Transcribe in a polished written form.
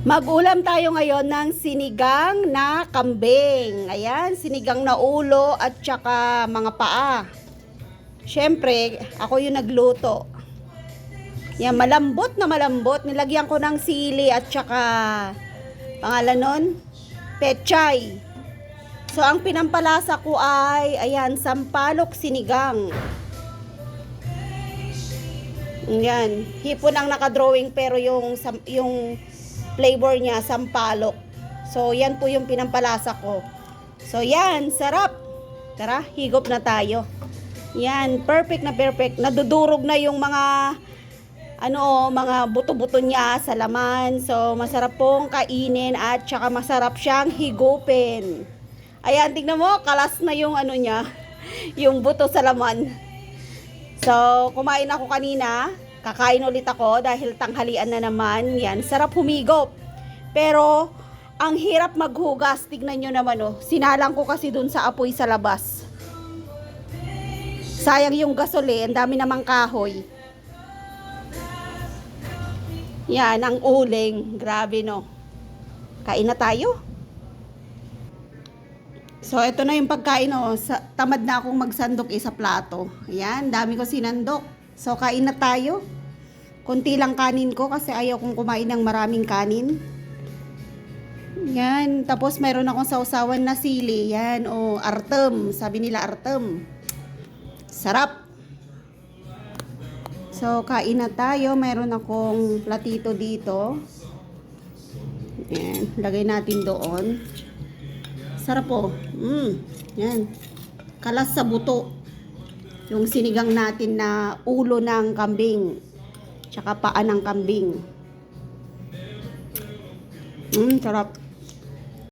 Mag-ulam tayo ngayon ng sinigang na kambing. Ayan, sinigang na ulo at saka mga paa. Siyempre, ako yung nagluto. Yan, malambot na malambot. Nilagyan ko ng sili at saka pangalan nun, pechay. So, ang pinampalasa ko ay, ayan, sampalok sinigang. Yan, hipon ang nakadrawing pero yung flavor niya, sampalok. So, yan po yung pinampalasa ko. So, yan, sarap. Tara, higop na tayo. Yan, perfect na perfect. Nadudurog na yung mga, mga buto-buto niya sa laman. So, masarap pong kainin at saka masarap siyang higupin. Ayan, tignan mo, kalas na yung niya, yung buto sa laman. So, kumain ako kanina. Kakain ulit ako dahil tanghalian na naman. Yan, sarap humigop. Pero, ang hirap maghugas. Tignan nyo naman, oh. Sinalang ko kasi dun sa apoy sa labas. Sayang yung gasoli. Ang dami namang kahoy. Yan, ang uling. Grabe, no. Kain na tayo. So, ito na yung pagkain, oh. Tamad na akong magsandok sa plato. Yan, dami ko sinandok. So, kain na tayo. Kunti lang kanin ko kasi ayaw kong kumain ng maraming kanin. Yan. Tapos, mayroon akong sausawan na sili. Yan, oh, artem. Sabi nila artem. Sarap. So, kain na tayo. Mayroon akong platito dito. Yan. Lagay natin doon. Sarap po. Yan. Kalas sa buto. Yung sinigang natin na ulo ng kambing. Tsaka paa ng kambing. Sarap.